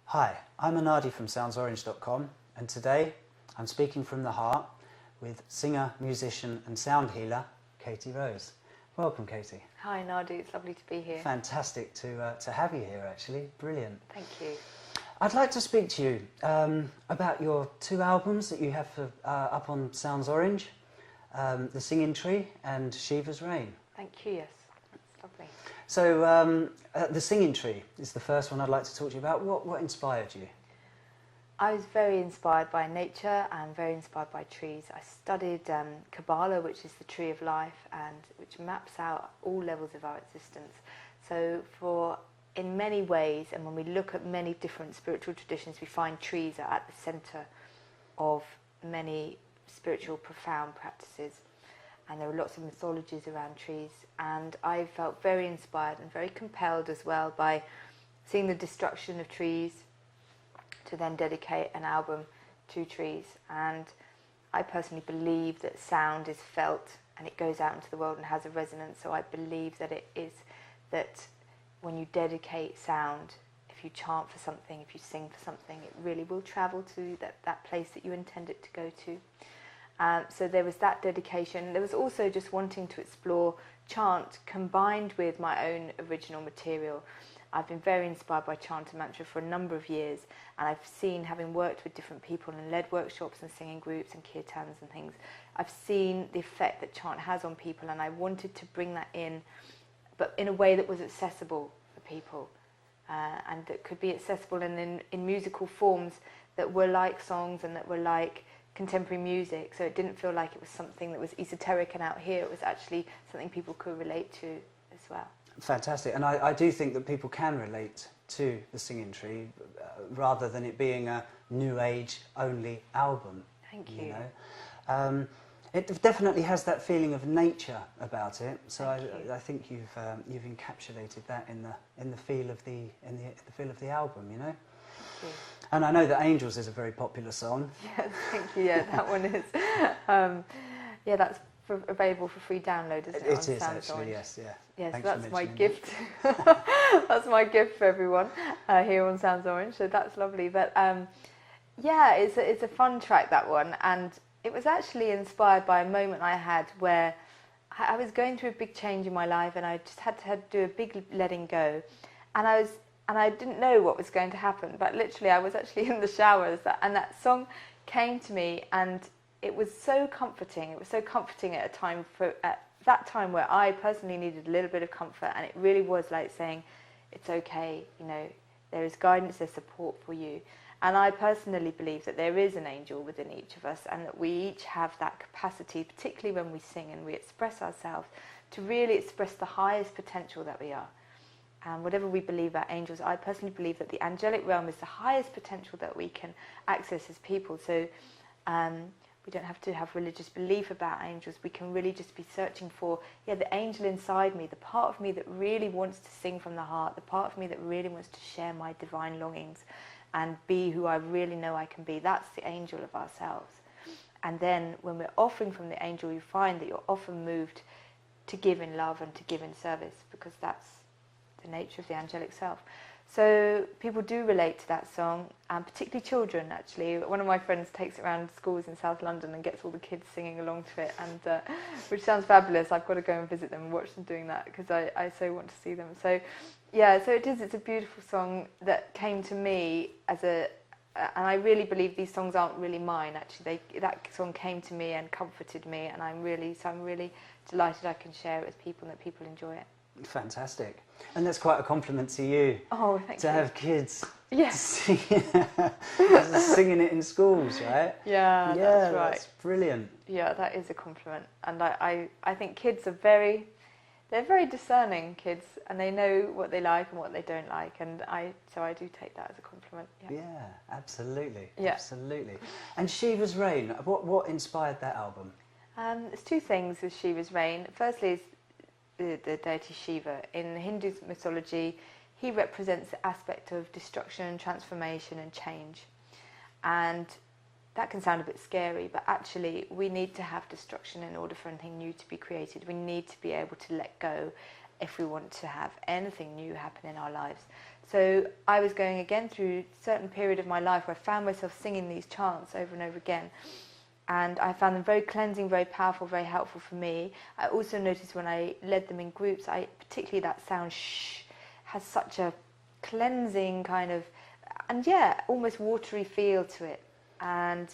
Hi, I'm Anadi from SoundsOrange.com, and today I'm speaking from the heart with singer, musician and sound healer, Katie Rose. Welcome, Katie. Hi, Anadi. It's lovely to be here. Fantastic to have you here, actually. Brilliant. Thank you. I'd like to speak to you about your two albums that you have up on Sounds Orange, The Singing Tree and Shiva's Rain. Thank you, yes. It's lovely. So, The Singing Tree is the first one I'd like to talk to you about. What inspired you? I was very inspired by nature and very inspired by trees. I studied Kabbalah, which is the tree of life, and which maps out all levels of our existence. So in many ways, and when we look at many different spiritual traditions, we find trees are at the centre of many spiritual profound practices. And there are lots of mythologies around trees. And I felt very inspired and very compelled as well by seeing the destruction of trees to then dedicate an album to trees. And I personally believe that sound is felt and it goes out into the world and has a resonance. So I believe that it is that when you dedicate sound, if you chant for something, if you sing for something, it really will travel to that place that you intend it to go to. So there was that dedication. There was also just wanting to explore chant combined with my own original material. I've been very inspired by chant and mantra for a number of years, and I've seen, having worked with different people and led workshops and singing groups and kirtans and things, I've seen the effect that chant has on people, and I wanted to bring that in, but in a way that was accessible for people, and that could be accessible in musical forms that were like songs and that were like contemporary music, so it didn't feel like it was something that was esoteric and out here. It was actually something people could relate to as well. Fantastic. And I do think that people can relate to The Singing Tree rather than it being a new age only album. Thank you. It definitely has that feeling of nature about it, so I think you've encapsulated that in the feel of the feel of the album, you know. Thank you. And I know that Angels is a very popular song. Yes, thank you. Yeah, that one is. That's available for free download, isn't it? It is actually, yes, yeah. Yes, Thanks that's my gift. That. That's my gift for everyone here on Sounds Orange. So that's lovely. But it's a fun track, that one, and it was actually inspired by a moment I had where I was going through a big change in my life, and I just had to do a big letting go, and I didn't know what was going to happen, but literally I was actually in the showers, and that song came to me, and it was so comforting. It was so comforting at that time where I personally needed a little bit of comfort, and it really was like saying, it's okay, you know, there is guidance, there's support for you. And I personally believe that there is an angel within each of us, and that we each have that capacity, particularly when we sing and we express ourselves, to really express the highest potential that we are. And whatever we believe about angels, I personally believe that the angelic realm is the highest potential that we can access as people. So we don't have to have religious belief about angels. We can really just be searching for, the angel inside me, the part of me that really wants to sing from the heart, the part of me that really wants to share my divine longings and be who I really know I can be. That's the angel of ourselves. And then when we're offering from the angel, you find that you're often moved to give in love and to give in service, because that's the nature of the angelic self. So people do relate to that song, and particularly children, actually. One of my friends takes it around schools in South London and gets all the kids singing along to it, and which sounds fabulous. I've got to go and visit them and watch them doing that, because I so want to see them. So so it's a beautiful song that came to me and I really believe these songs aren't really mine, actually. That song came to me and comforted me, and I'm really delighted I can share it with people and that people enjoy it. Fantastic. And that's quite a compliment to you. Oh, thank you. To have kids singing it in schools, right? Yeah, that's right. That's brilliant. Yeah, that is a compliment. And I think kids are very discerning, kids, and they know what they like and what they don't like, and so I do take that as a compliment. Yeah, absolutely. Yeah. Absolutely. And Shiva's Rain, what inspired that album? There's two things with Shiva's Rain. Firstly is the deity Shiva. In Hindu mythology, he represents the aspect of destruction, transformation and change. And that can sound a bit scary, but actually we need to have destruction in order for anything new to be created. We need to be able to let go if we want to have anything new happen in our lives. So I was going again through a certain period of my life where I found myself singing these chants over and over again. And I found them very cleansing, very powerful, very helpful for me. I also noticed when I led them in groups, particularly that sound shh has such a cleansing kind of, and yeah, almost watery feel to it. And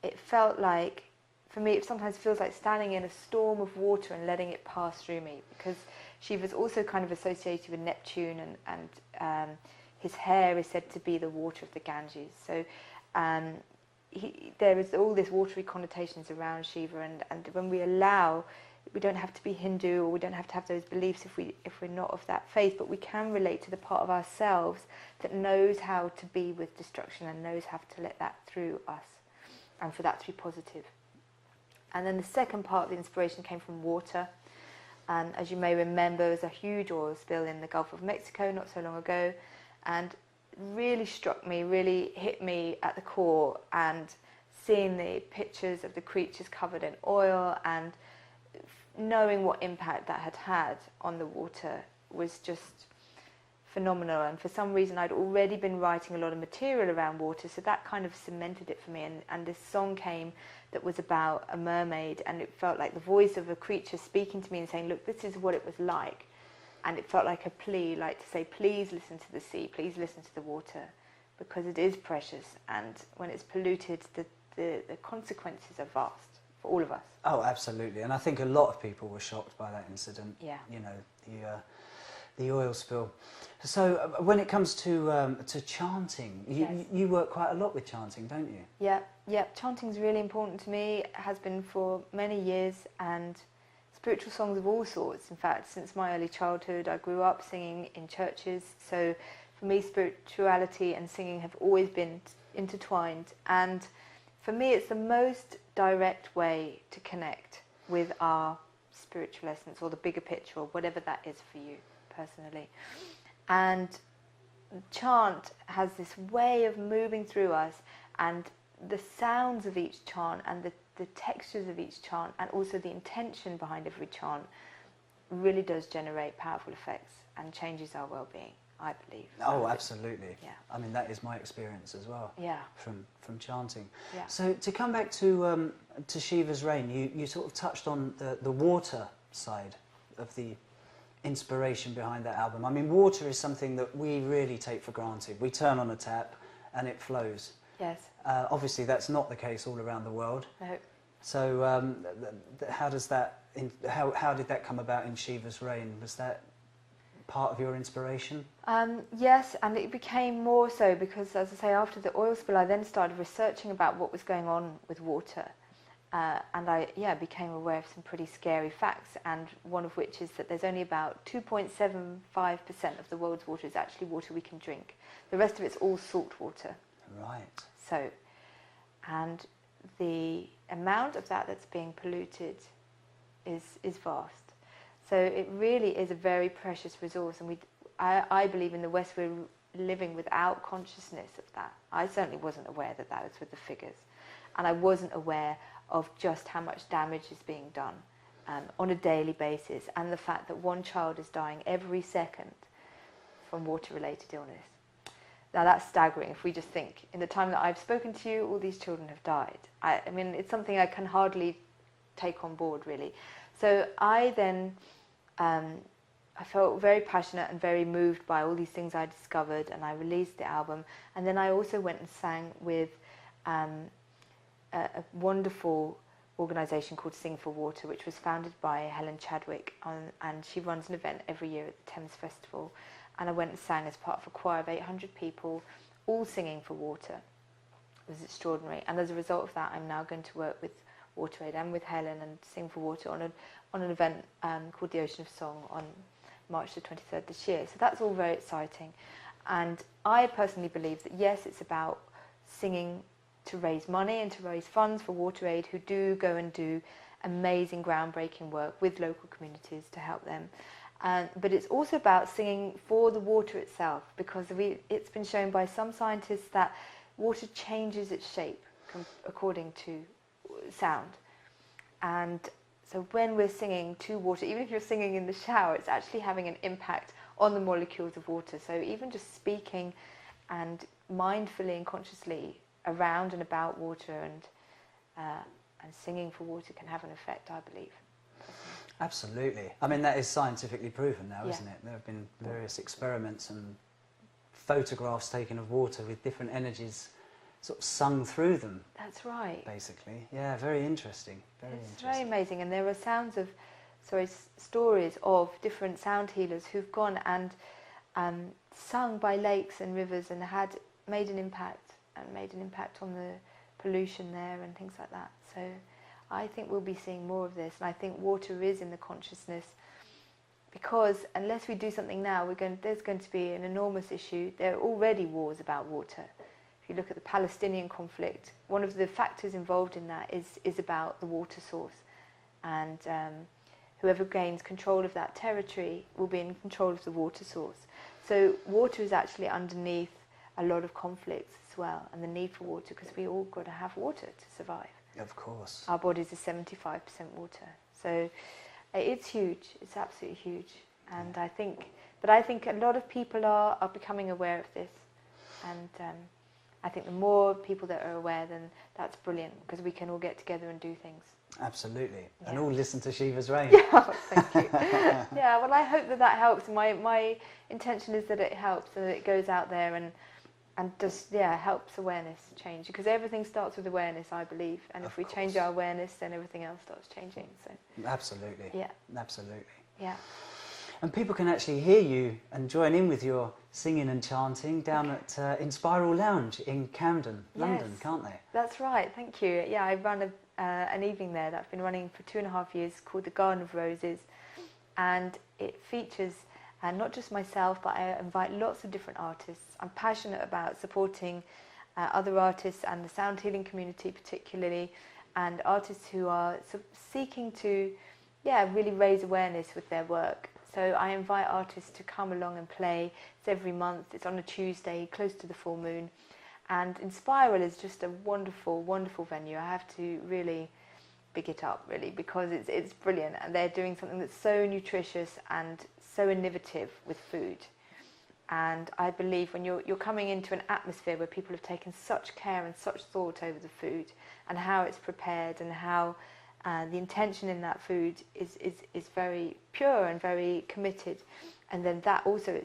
it felt like, for me, it sometimes feels like standing in a storm of water and letting it pass through me, because Shiva's also kind of associated with Neptune, and his hair is said to be the water of the Ganges. So there is all this watery connotations around Shiva, and when we allow, we don't have to be Hindu, or we don't have to have those beliefs if we're not of that faith, but we can relate to the part of ourselves that knows how to be with destruction and knows how to let that through us, and for that to be positive. And then the second part of the inspiration came from water. And as you may remember, there was a huge oil spill in the Gulf of Mexico not so long ago, and really struck me, really hit me at the core. And seeing the pictures of the creatures covered in oil and knowing what impact that had had on the water was just phenomenal. And for some reason I'd already been writing a lot of material around water, so that kind of cemented it for me. And this song came that was about a mermaid, and it felt like the voice of a creature speaking to me and saying, look, this is what it was like. And it felt like a plea, like to say, please listen to the sea, please listen to the water, because it is precious, and when it's polluted, the consequences are vast for all of us. Oh, absolutely. And I think a lot of people were shocked by that incident. Yeah. You know, the oil spill. So when it comes to chanting, Yes. you work quite a lot with chanting, don't you? Yeah. Chanting's really important to me. It has been for many years, and spiritual songs of all sorts. In fact, since my early childhood, I grew up singing in churches. So for me, spirituality and singing have always been intertwined. And for me, it's the most direct way to connect with our spiritual essence, or the bigger picture, or whatever that is for you personally. And chant has this way of moving through us, and the sounds of each chant and the textures of each chant, and also the intention behind every chant, really does generate powerful effects and changes our well-being, I believe. Oh, absolutely. Yeah. I mean, that is my experience as well. Yeah. From chanting. Yeah. So to come back to Shiva's Rain, you sort of touched on the water side of the inspiration behind that album. I mean, water is something that we really take for granted. We turn on a tap and it flows. Yes. Obviously, that's not the case all around the world. No. So, how did that come about in Shiva's Rain? Was that part of your inspiration? Yes, and it became more so because, as I say, after the oil spill, I then started researching about what was going on with water. And I became aware of some pretty scary facts, and one of which is that there's only about 2.75% of the world's water is actually water we can drink. The rest of it's all salt water. Right. So, and the amount of that that's being polluted is vast. So it really is a very precious resource, and I believe in the West we're living without consciousness of that. I certainly wasn't aware that was with the figures, and I wasn't aware of just how much damage is being done on a daily basis, and the fact that one child is dying every second from water-related illness. Now that's staggering if we just think, in the time that I've spoken to you, all these children have died. I mean, it's something I can hardly take on board, really. So I then, I felt very passionate and very moved by all these things I discovered, and I released the album. And then I also went and sang with a wonderful organisation called Sing for Water, which was founded by Helen Chadwick, and she runs an event every year at the Thames Festival. And I went and sang as part of a choir of 800 people, all singing for water. It was extraordinary. And as a result of that, I'm now going to work with WaterAid and with Helen and Sing for Water on an event called the Ocean of Song on March the 23rd this year. So that's all very exciting. And I personally believe that, yes, it's about singing to raise money and to raise funds for WaterAid, who do go and do amazing groundbreaking work with local communities to help them. But it's also about singing for the water itself, because it's been shown by some scientists that water changes its shape according to sound. And so when we're singing to water, even if you're singing in the shower, it's actually having an impact on the molecules of water. So even just speaking and mindfully and consciously around and about water and singing for water can have an effect, I believe. Absolutely. I mean, that is scientifically proven now, Yeah. isn't it? There have been various experiments and photographs taken of water with different energies sort of sung through them. That's right. Basically. Yeah, very interesting. It's very amazing. And there are stories of different sound healers who've gone and sung by lakes and rivers and made an impact on the pollution there and things like that. So I think we'll be seeing more of this, and I think water is in the consciousness, because unless we do something now, there's going to be an enormous issue. There are already wars about water. If you look at the Palestinian conflict, one of the factors involved in that is about the water source, and whoever gains control of that territory will be in control of the water source. So water is actually underneath a lot of conflicts as well, and the need for water, because we all got to have water to survive. Of course. Our bodies are 75% water, so it's huge. It's absolutely huge, and I think a lot of people are becoming aware of this, and I think the more people that are aware, then that's brilliant, because we can all get together and do things. Absolutely. Yeah. And all listen to Shiva's Rain. Yeah, thank you. Yeah, well, I hope that helps. My intention is that it helps and that it goes out there and just, helps awareness change. Because everything starts with awareness, I believe. And if we change our awareness, then everything else starts changing. So. Absolutely. Yeah. Absolutely. Yeah. And people can actually hear you and join in with your singing and chanting down at Inspiral Lounge in Camden, London, can't they? That's right, thank you. Yeah, I run an evening there that I've been running for 2.5 years called the Garden of Roses, and it features not just myself, but I invite lots of different artists. I'm passionate about supporting other artists and the sound healing community particularly, and artists who are seeking to really raise awareness with their work. So I invite artists to come along and play. It's every month. It's on a Tuesday, close to the full moon. And Inspiral is just a wonderful, wonderful venue. I have to really big it up, really, because it's brilliant. And they're doing something that's so nutritious and so innovative with food. And I believe when you're coming into an atmosphere where people have taken such care and such thought over the food and how it's prepared and how the intention in that food is very pure and very committed, and then that also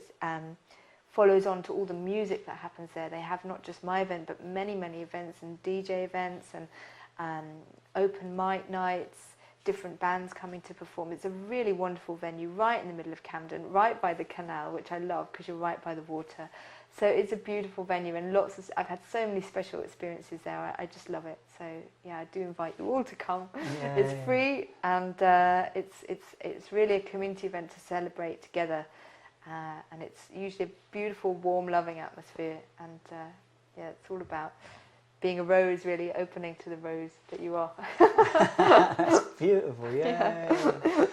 follows on to all the music that happens there. They have not just my event, but many events and DJ events and open mic nights, different bands coming to perform. It's a really wonderful venue right in the middle of Camden, right by the canal, which I love because you're right by the water. So it's a beautiful venue, and I've had so many special experiences there. I just love it. So yeah, I do invite you all to come. Yeah, it's free, and it's really a community event to celebrate together. And it's usually a beautiful, warm, loving atmosphere. And it's all about being a rose, really opening to the rose that you are. That's beautiful. Yeah.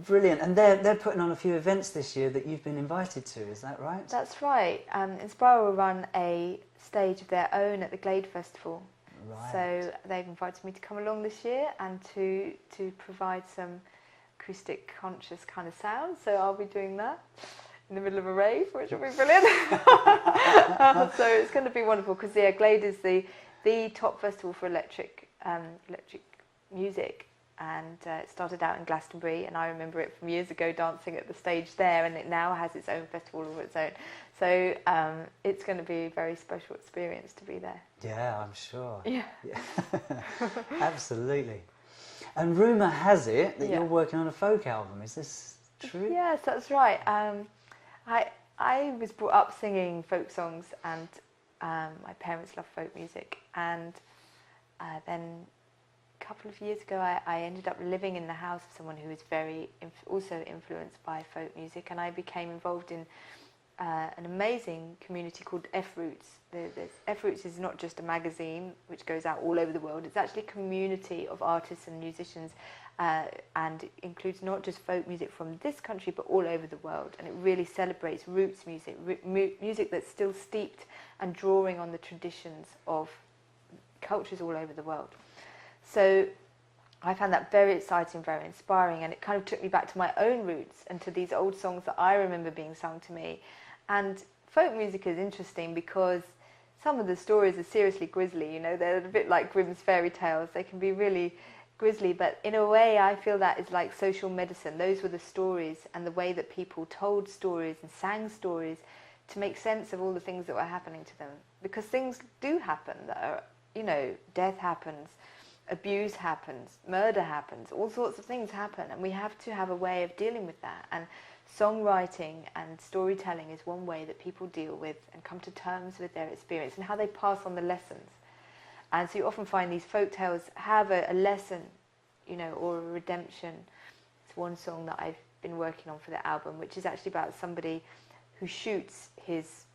Brilliant. And they're putting on a few events this year that you've been invited to, is that right? That's right. Inspire will run a stage of their own at the Glade Festival. Right. So they've invited me to come along this year and to provide some acoustic conscious kind of sound. So I'll be doing that in the middle of a rave, which will be brilliant. So it's going to be wonderful, because Glade is the top festival for electric music. And it started out in Glastonbury, and I remember it from years ago dancing at the stage there, and it now has its own festival of its own. So it's going to be a very special experience to be there. Yeah, I'm sure. Yeah. Absolutely. And rumour has it that you're working on a folk album. Is this true? Yes, that's right. I was brought up singing folk songs, and my parents love folk music, and then a couple of years ago I ended up living in the house of someone who was very also influenced by folk music, and I became involved in an amazing community called F-Roots. F-Roots is not just a magazine which goes out all over the world, it's actually a community of artists and musicians, and it includes not just folk music from this country but all over the world, and it really celebrates roots music, music that's still steeped and drawing on the traditions of cultures all over the world. So I found that very exciting, very inspiring, and it kind of took me back to my own roots and to these old songs that I remember being sung to me. And folk music is interesting because some of the stories are seriously grisly, you know, they're a bit like Grimm's fairy tales. They can be really grisly, but in a way I feel that is like social medicine. Those were the stories and the way that people told stories and sang stories to make sense of all the things that were happening to them. Because things do happen that are, you know, death happens, abuse happens, murder happens, all sorts of things happen, and we have to have a way of dealing with that. And songwriting and storytelling is one way that people deal with and come to terms with their experience and how they pass on the lessons. And so you often find these folk tales have a lesson, you know, or a redemption. It's one song that I've been working on for the album, which is actually about somebody who shoots his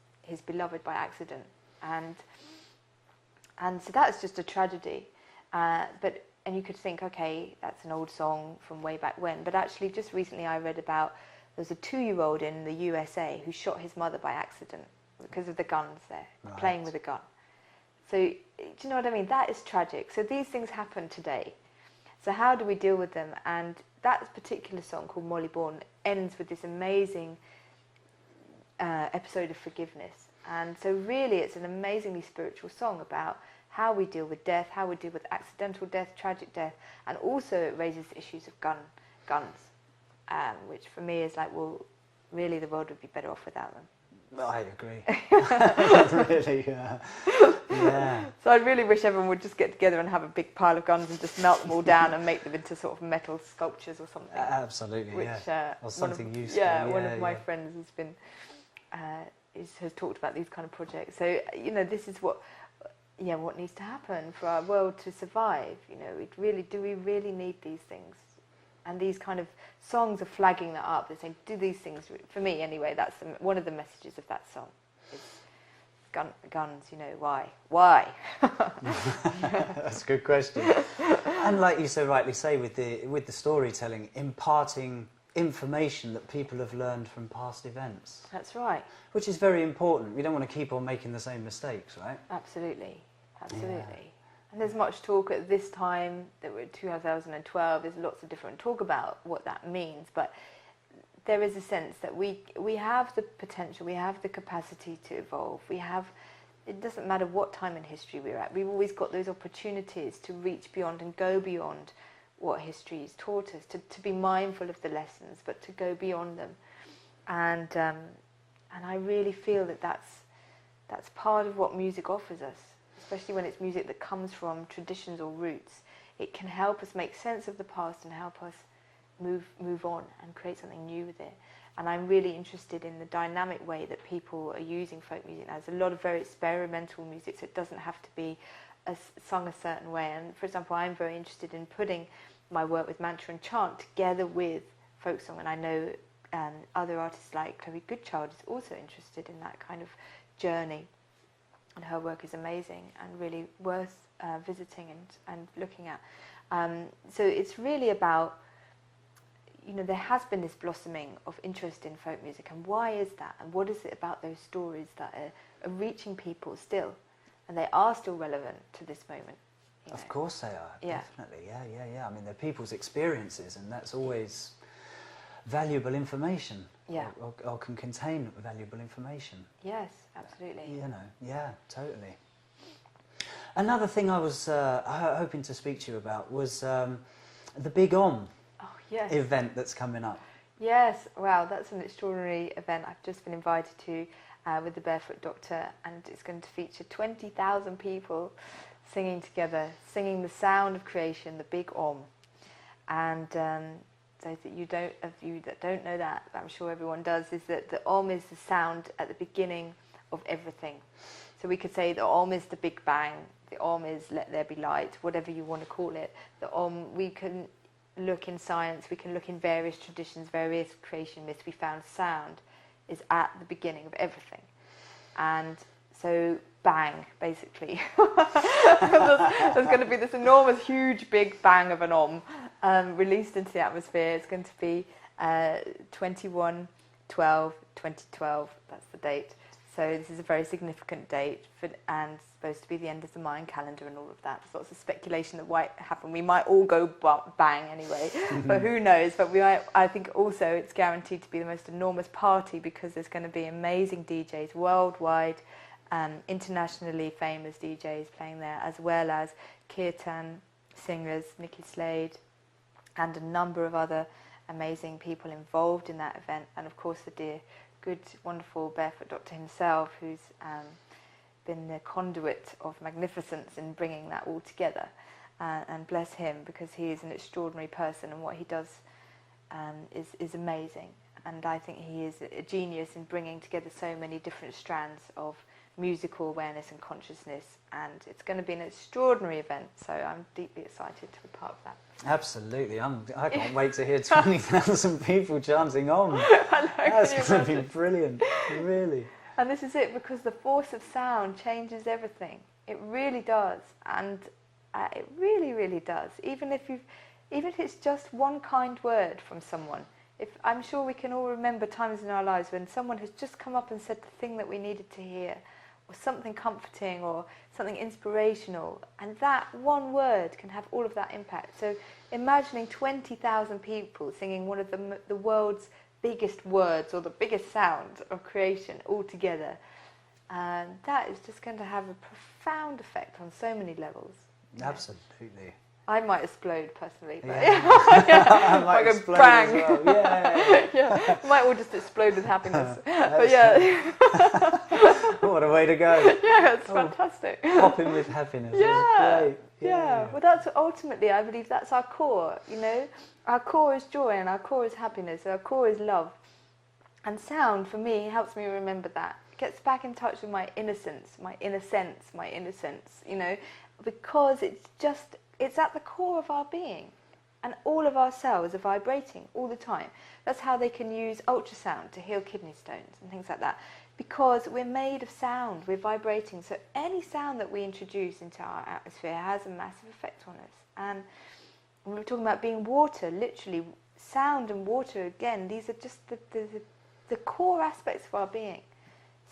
beloved by accident. And so that's just a tragedy. And you could think, okay, that's an old song from way back when. But actually, just recently I read about, there was a 2-year-old in the USA who shot his mother by accident because of the guns there, Right. playing with a gun. So, do you know what I mean? That is tragic. So these things happen today. So how do we deal with them? And that particular song called Molly Bourne ends with this amazing episode of forgiveness. And so really it's an amazingly spiritual song about how we deal with death, how we deal with accidental death, tragic death, and also it raises issues of guns, which for me is like, well, really the world would be better off without them. I agree. Really, yeah. So I really wish everyone would just get together and have a big pile of guns and just melt them all down and make them into sort of metal sculptures or something. Absolutely, which, yeah. Or something useful. Yeah, one of my friends has been has talked about these kind of projects. So you know, this is what needs to happen for our world to survive. You know, do we really need these things? And these kind of songs are flagging that up. They're saying, do these things, for me anyway, that's one of the messages of that song. Is guns, you know, why? Why? That's a good question. And like you so rightly say, with the storytelling, imparting information that people have learned from past events. That's right. Which is very important. We don't want to keep on making the same mistakes, right? Absolutely. Yeah. And there's much talk at this time, that we're in 2012, there's lots of different talk about what that means, but there is a sense that we have the potential, we have the capacity to evolve, it doesn't matter what time in history we're at, we've always got those opportunities to reach beyond and go beyond what history has taught us, to be mindful of the lessons, but to go beyond them. And I really feel that that's part of what music offers us, especially when it's music that comes from traditions or roots. It can help us make sense of the past and help us move on and create something new with it. And I'm really interested in the dynamic way that people are using folk music now. There's a lot of very experimental music, so it doesn't have to be sung a certain way. And for example, I'm very interested in putting my work with mantra and chant together with folk song, and I know other artists like Chloe Goodchild is also interested in that kind of journey. And her work is amazing and really worth visiting and looking at. So it's really about, you know, there has been this blossoming of interest in folk music, and why is that? And what is it about those stories that are reaching people still? And they are still relevant to this moment. Of course they are, yeah. Definitely, yeah. I mean, they're people's experiences, and that's always valuable information. Yeah. Or can contain valuable information. Yes, absolutely. You know, yeah, totally. Another thing I was hoping to speak to you about was the Big Om event that's coming up. Yes, wow, that's an extraordinary event I've just been invited to with the Barefoot Doctor, and it's going to feature 20,000 people singing together, singing the sound of creation, the Big Om. And so that you that don't know that, but I'm sure everyone does, is that the Om is the sound at the beginning of everything. So we could say the Om is the Big Bang, the Om is let there be light, whatever you want to call it. The Om, we can look in science, we can look in various traditions, various creation myths, we found sound is at the beginning of everything. And so bang, basically. There's going to be this enormous, huge, big bang of an Om released into the atmosphere. It's going to be 21/12/2012, that's the date. So this is a very significant date and supposed to be the end of the Mayan calendar and all of that. There's lots of speculation that might happen. We might all go bang anyway, but who knows? But I think also it's guaranteed to be the most enormous party because there's going to be amazing DJs worldwide, internationally famous DJs playing there, as well as kirtan singers, Nikki Slade, and a number of other amazing people involved in that event. And of course the dear, good, wonderful Barefoot Doctor himself, who's been the conduit of magnificence in bringing that all together. And bless him, because he is an extraordinary person, and what he does is amazing. And I think he is a genius in bringing together so many different strands of musical awareness and consciousness, and it's going to be an extraordinary event, so I'm deeply excited to be part of that. Absolutely, I can't wait to hear 20,000 people chanting on. I know, That's going to be brilliant, really. And this is it, because the force of sound changes everything. It really does, and it really, really does. Even if it's just one kind word from someone. I'm sure we can all remember times in our lives when someone has just come up and said the thing that we needed to hear, or something comforting, or something inspirational, and that one word can have all of that impact. So imagining 20,000 people singing one of the world's biggest words, or the biggest sound of creation all together, that is just going to have a profound effect on so many levels. Absolutely. I might explode personally, but I might go explode bang. as well. Yeah. Yeah, we might all just explode with happiness. But yeah, what a way to go! yeah, it's fantastic. Popping with happiness. Yeah, That's great. yeah. Well, that's ultimately, I believe, that's our core. You know, our core is joy, and our core is happiness. Our core is love, and sound for me helps me remember that. It gets back in touch with my innocence, my innocence, my innocence. You know, because it's at the core of our being, and all of our cells are vibrating all the time. That's how they can use ultrasound to heal kidney stones and things like that, because we're made of sound, we're vibrating. So any sound that we introduce into our atmosphere has a massive effect on us. And when we're talking about being water, literally, sound and water, again, these are just the core aspects of our being.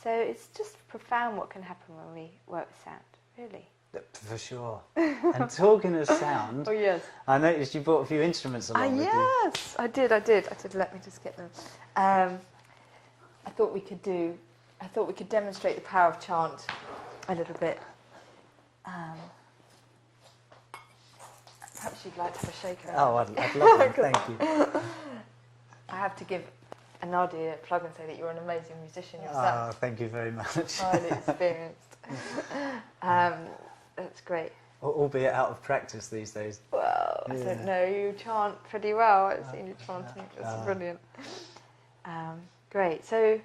So it's just profound what can happen when we work with sound, really. For sure. And talking of sound, Oh yes, I noticed you brought a few instruments along with you. yes, I did. Let me just get them. I thought we could demonstrate the power of chant a little bit. Perhaps you'd like to have a shaker. Oh, I'd love it. Thank you. I have to give Anadi a plug and say that you're an amazing musician yourself. Oh, thank you very much. Highly experienced. That's great. Albeit out of practice these days. Well, I don't know, you chant pretty well. I've seen you chanting. It's brilliant. Great. So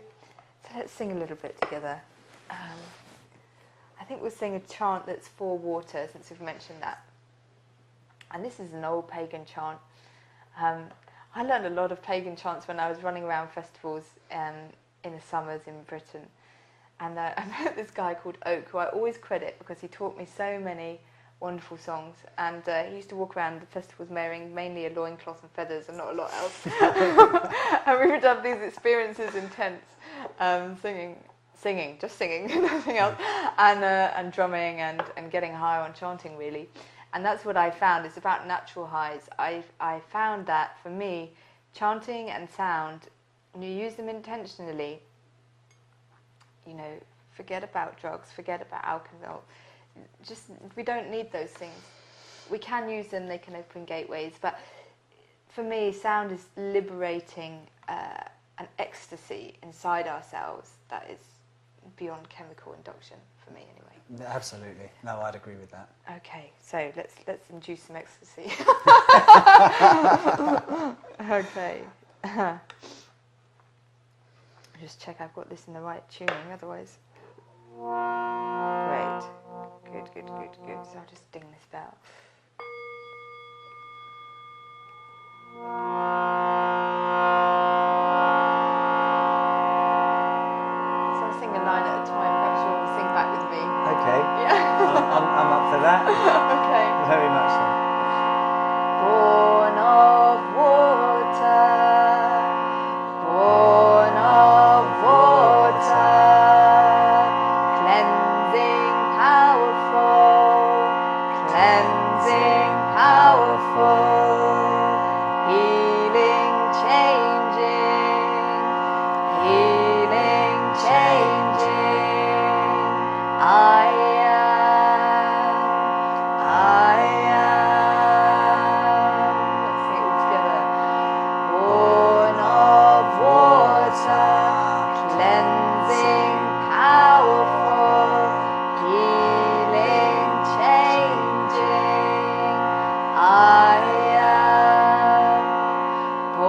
let's sing a little bit together. I think we'll sing a chant that's for water, since we've mentioned that. And this is an old pagan chant. I learned a lot of pagan chants when I was running around festivals in the summers in Britain. And I met this guy called Oak, who I always credit because he taught me so many wonderful songs. And he used to walk around the festivals wearing mainly a loincloth and feathers and not a lot else. And we would have these experiences in tents, singing, nothing else, and drumming and getting high on chanting, really. And that's what I found. It's about natural highs. I found that for me, chanting and sound, when you use them intentionally, you know, forget about drugs, forget about alcohol. We don't need those things. We can use them, they can open gateways, but for me, sound is liberating an ecstasy inside ourselves that is beyond chemical induction, for me anyway. Absolutely. No, I'd agree with that. Okay, so let's induce some ecstasy. Okay. Just check I've got this in the right tuning, otherwise. Great. Good. So I'll just ding this bell. So I'll sing a line at a time, perhaps you'll sing back with me. Okay. Yeah. I'm up for that. Okay. Very much so. Born of water, born of water.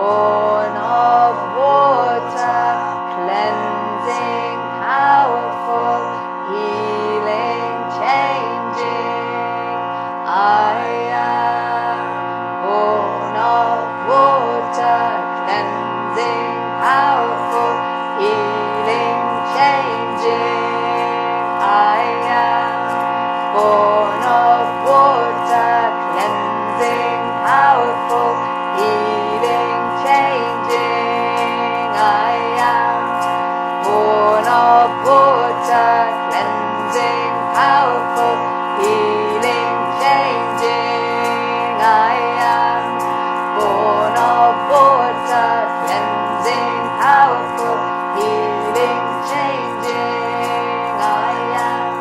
born of water, cleansing, powerful, healing, changing. I am born of water, cleansing, powerful, healing, changing. I am born of water, cleansing, powerful, healing, changing. I am born of water, cleansing, powerful, healing, changing. I am born of water, cleansing, powerful, healing, changing. I am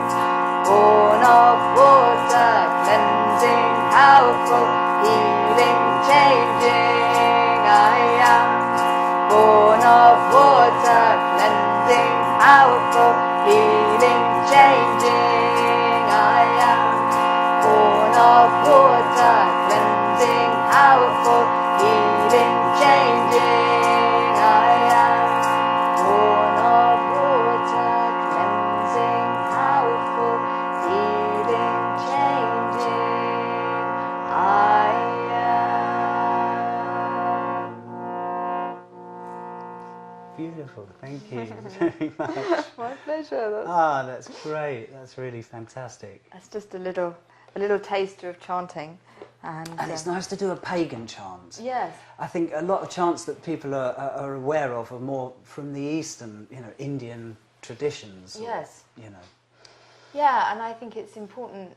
born of water, cleansing, powerful, healing, changing. I am born of water, cleansing, powerful, healing, changing. I am born of water, cleansing, powerful, healing, changing. I am born of water, cleansing, powerful, healing, changing. I am. Beautiful, thank you very much. My pleasure. That's great. That's really fantastic. That's just a little taster of chanting, and it's nice to do a pagan chant. Yes. I think a lot of chants that people are aware of are more from the Eastern, Indian traditions. Yes. Or. Yeah, and I think it's important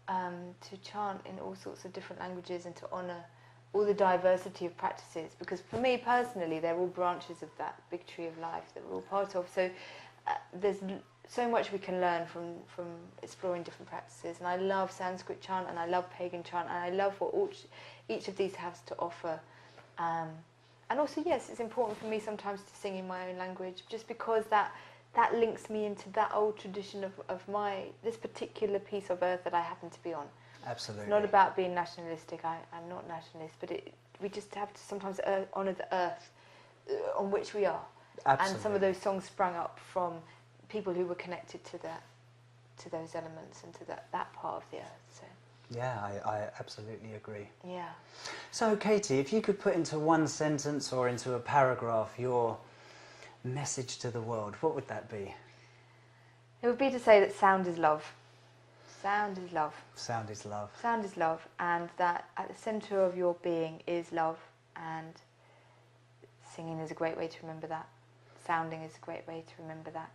to chant in all sorts of different languages and to honour all the diversity of practices, because for me personally they're all branches of that big tree of life that we're all part of. So there's so much we can learn from exploring different practices, and I love Sanskrit chant and I love pagan chant and I love what each of these has to offer. And also, yes, it's important for me sometimes to sing in my own language, just because that links me into that old tradition of this particular piece of earth that I happen to be on. Absolutely. It's not about being nationalistic. I'm not nationalist, but we just have to sometimes honour the earth on which we are. Absolutely. And some of those songs sprung up from people who were connected to those elements and to that part of the earth. So. Yeah, I absolutely agree. Yeah. So, Katie, if you could put into one sentence or into a paragraph your message to the world, what would that be? It would be to say that sound is love. Sound is love. Sound is love. Sound is love, and that at the centre of your being is love, and singing is a great way to remember that. Sounding is a great way to remember that.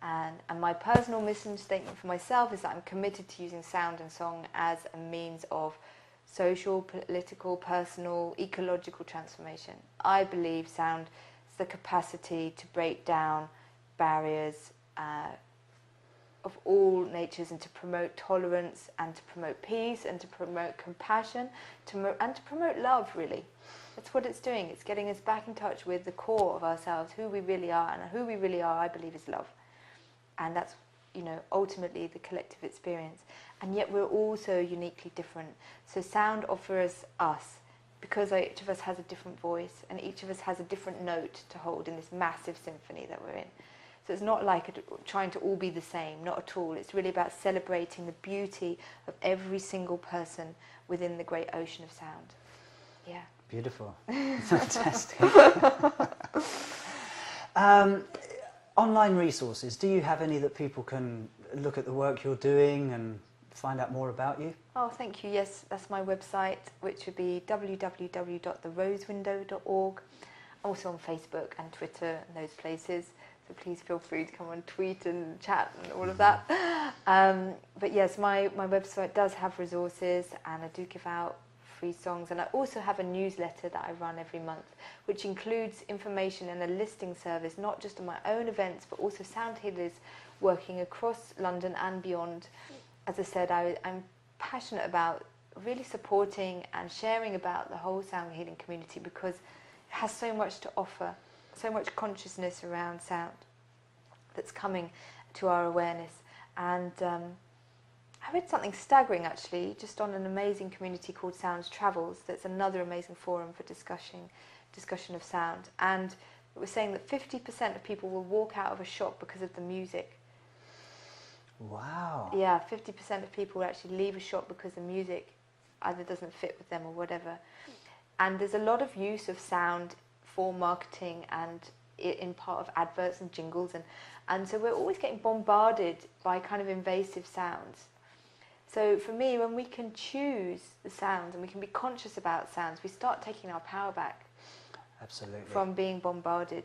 And my personal mission statement for myself is that I'm committed to using sound and song as a means of social, political, personal, ecological transformation. I believe sound has the capacity to break down barriers of all natures, and to promote tolerance, and to promote peace, and to promote compassion, and to promote love, really. That's what it's doing. It's getting us back in touch with the core of ourselves, who we really are, and who we really are, I believe, is love. And that's, ultimately the collective experience. And yet we're all so uniquely different. So sound offers us, because each of us has a different voice, and each of us has a different note to hold in this massive symphony that we're in. So it's not like trying to all be the same, not at all. It's really about celebrating the beauty of every single person within the great ocean of sound. Yeah. Beautiful. Fantastic. Online resources, do you have any that people can look at the work you're doing and find out more about you? Oh, thank you. Yes, that's my website, which would be www.therosewindow.org. Also on Facebook and Twitter and those places. So please feel free to come and tweet and chat and all of that. But yes, my website does have resources, and I do give out free songs, and I also have a newsletter that I run every month, which includes information and a listing service, not just on my own events, but also sound healers working across London and beyond. As I said, I'm passionate about really supporting and sharing about the whole sound healing community, because it has so much to offer, so much consciousness around sound that's coming to our awareness. And I read something staggering, actually, just on an amazing community called Sounds Travels. That's another amazing forum for discussing discussion of sound, and it was saying that 50% of people will walk out of a shop because of the music. Wow. Yeah, 50% of people will actually leave a shop because the music either doesn't fit with them or whatever. And there's a lot of use of sound for marketing and in part of adverts and jingles, and so we're always getting bombarded by kind of invasive sounds. So for me, when we can choose the sounds and we can be conscious about sounds, we start taking our power back. Absolutely. From being bombarded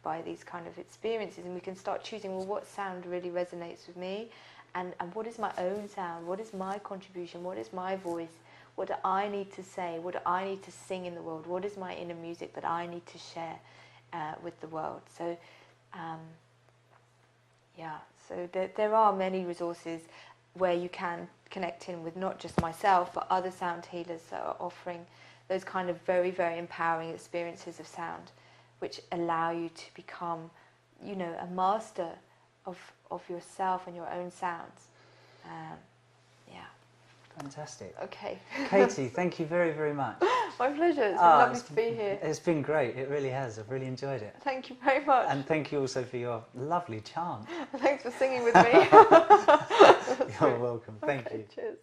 by these kind of experiences, and we can start choosing, well, what sound really resonates with me, and what is my own sound, what is my contribution, what is my voice, what do I need to say, what do I need to sing in the world, what is my inner music that I need to share with the world. So so there are many resources where you can connect in with not just myself but other sound healers that are offering those kind of very, very empowering experiences of sound, which allow you to become, you know, a master of yourself and your own sounds. Fantastic. Okay. Katie, thank you very, very much. My pleasure. It's been lovely to be here. It's been great. It really has. I've really enjoyed it. Thank you very much. And thank you also for your lovely chant. Thanks for singing with me. You're welcome. Thank you. Cheers.